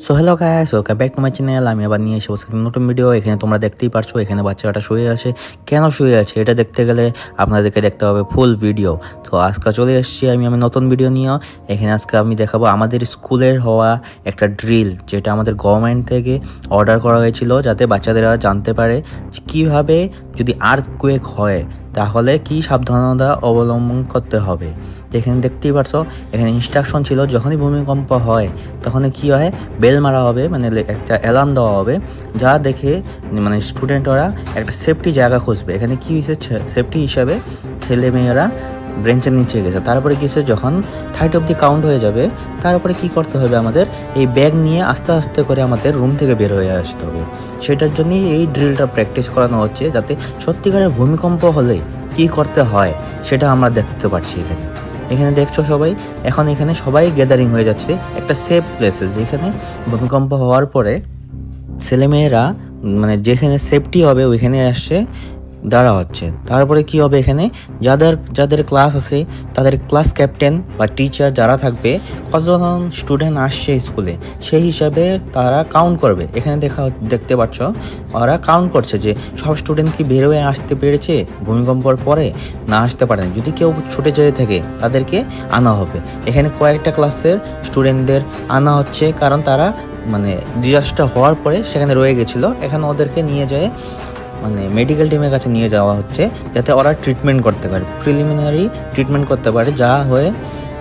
So hello guys, welcome back to my channel. আমি আবার নিয়ে এসে বসে নতুন ভিডিও। এখানে তোমরা দেখতেই পারছো, এখানে বাচ্চাটা শুয়ে আছে। কেন শুয়ে আছে এটা দেখতে গেলে আপনাদেরকে দেখতে হবে ফুল ভিডিও। তো আজকে চলে এসেছি আমি নতুন ভিডিও নিয়ে। এখানে আজকে আমি দেখাবো আমাদের স্কুলের হওয়া একটা ড্রিল, যেটা আমাদের গভর্নমেন্ট থেকে অর্ডার করা হয়েছিল, যাতে বাচ্চাদেরা জানতে পারে কীভাবে যদি আর্থকুয়েক হয় তাহলে কি সাবধানতা অবলম্বন করতে হবে। এখানে দেখতেই পারছো, এখানে ইনস্ট্রাকশন ছিল যখনই ভূমিকম্প হয় তখন কি হয়, বেল মারা হবে, মানে একটা অ্যালার্ম দেওয়া হবে, যা দেখে মানে স্টুডেন্টরা একটা সেফটি জায়গা খুঁজবে। এখানে কি হয়েছে, সেফটি হিসাবে ছেলে মেয়েরা ব্রেঞ্চের নিচে গেছে। তারপরে গেছে যখন 30 অবধি কাউন্ট হয়ে যাবে, তারপরে কি করতে হবে, আমাদের এই ব্যাগ নিয়ে আস্তে আস্তে করে আমাদের রুম থেকে বের হয়ে আসতে হবে। সেটার জন্যই এই ড্রিলটা প্র্যাকটিস করানো হচ্ছে, যাতে সত্যিকারের ভূমিকম্প হলে কি করতে হয় সেটা আমরা দেখতে পাচ্ছি। এখানে দেখছো সবাই, এখন এখানে সবাই গ্যাদারিং হয়ে যাচ্ছে একটা সেফ প্লেসে, যেখানে ভূমিকম্প হওয়ার পরে ছেলেমেয়েরা মানে যেখানে সেফটি হবে ওইখানে আসছে দাঁড়া হচ্ছে। তারপরে কি হবে, এখানে যাদের যাদের ক্লাস আছে তাদের ক্লাস ক্যাপ্টেন বা টিচার যারা থাকবে, কতজন স্টুডেন্ট আসছে স্কুলে সেই হিসাবে তারা কাউন্ট করবে। এখানে দেখতে পাচ্ছ ওরা কাউন্ট করছে যে সব স্টুডেন্ট কি বের হয়ে আসতে পেরেছে ভূমিকম্পর পরে, না আসতে পারে। যদি কেউ ছুটে যেতে থাকে তাদেরকে আনা হবে। এখানে কয়েকটা ক্লাসের স্টুডেন্টদের আনা হচ্ছে, কারণ তারা মানে ডিজাস্টার হওয়ার পরে সেখানে রয়ে গেছিলো। এখানে ওদেরকে নিয়ে যায় মানে মেডিকেল টিমের কাছে নিয়ে যাওয়া হচ্ছে, যাতে ওরা ট্রিটমেন্ট করতে পারে, প্রিলিমিনারি ট্রিটমেন্ট করতে পারে, যা হয়ে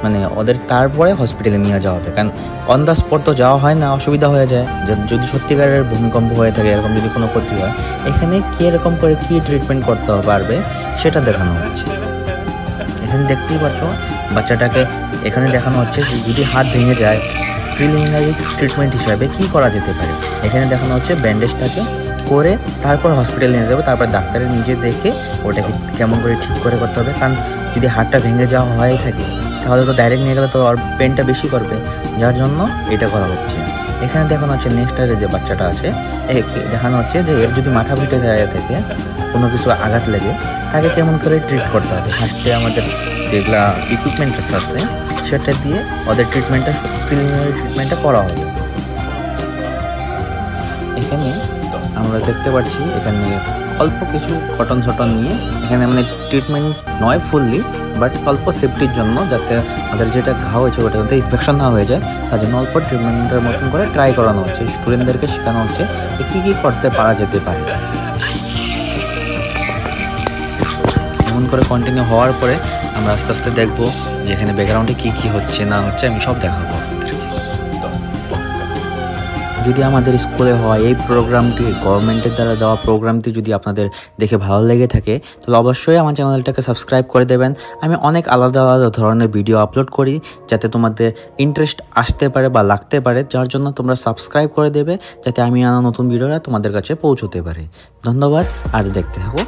মানে ওদের তারপরে হসপিটালে নিয়ে যাওয়া হবে। কারণ অন দ্য স্পট তো যাওয়া হয় না, অসুবিধা হয়ে যায় যদি সত্যিকারের ভূমিকম্প হয়ে থাকে, এরকম যদি কোনো ক্ষতি হয়। এখানে কী এরকম করে কী ট্রিটমেন্ট করতে পারবে সেটা দেখানো হচ্ছে। এখানে দেখতেই পাচ্ছ বাচ্চাটাকে এখানে দেখানো হচ্ছে যে যদি হাত ভেঙে যায় প্রিলিমিনারি ট্রিটমেন্ট হিসাবে কি করা যেতে পারে। এখানে দেখানো হচ্ছে ব্যান্ডেজটাকে করে তারপর হসপিটালে নিয়ে যাবে, তারপর ডাক্তারে নিজে দেখে ওটাকে কেমন করে ঠিক করে করতে হবে। কারণ যদি হাতটা ভেঙে যাওয়া হয়ে থাকে তাহলে তো ডাইরেক্ট নিয়ে গেলে তো আর পেনটা বেশি করবে, যার জন্য এটা করা হচ্ছে। এখানে দেখানো হচ্ছে নেক্সট ইয়ারে যে বাচ্চাটা আছে, দেখানো হচ্ছে যে এর যদি মাথা ফেটে যায় থেকে কোনো কিছু আঘাত লেগে তাকে কেমন করে ট্রিট করতে হবে। ফার্স্টে আমাদের যেগুলা ইকুইপমেন্ট আছে সেটা দিয়ে ওদের ট্রিটমেন্টটা প্রিলিমিনারি ট্রিটমেন্টটা করা হবে। এখানে আমরা দেখতে পাচ্ছি এখানে অল্প কিছু কটন সটন নিয়ে এখানে মানে ট্রিটমেন্ট নয় ফুললি, বাট অল্প সেফটির জন্য, যাতে আমাদের যেটা ঘা হয়েছে ওটা যাতে ইনফেকশন না হয়ে যায়, তার জন্য অল্প ট্রিটমেন্টের মতন করে ট্রাই করানো হচ্ছে। স্টুডেন্টদেরকে শেখানো হচ্ছে যে কী কী করতে পারা যেতে পারে। এমন করে কন্টিনিউ হওয়ার পরে আমরা আস্তে আস্তে দেখবো যে এখানে ব্যাকগ্রাউন্ডে কী কী হচ্ছে না হচ্ছে, আমি সব দেখাবো। যদি আমাদের স্কুলে হয় এই প্রোগ্রামটি, গভর্নমেন্টের দ্বারা দেওয়া প্রোগ্রামটি যদি আপনাদের দেখে ভালো লেগে থাকে তাহলে অবশ্যই আমার চ্যানেলটাকে সাবস্ক্রাইব করে দেবেন। আমি অনেক আলাদা আলাদা ধরনের ভিডিও আপলোড করি, যাতে তোমাদের ইন্টারেস্ট আসতে পারে বা লাগতে পারে, যার জন্য তোমরা সাবস্ক্রাইব করে দেবে, যাতে আমি আনা নতুন ভিডিওটা তোমাদের কাছে পৌঁছতে পারে। ধন্যবাদ, আর দেখতে থাকো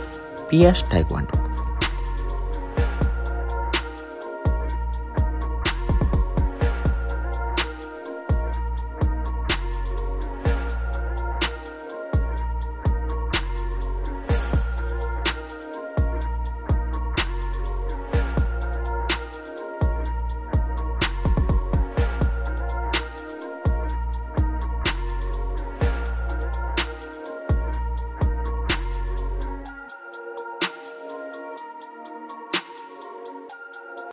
পিএস টাইকোয়ান্ডো।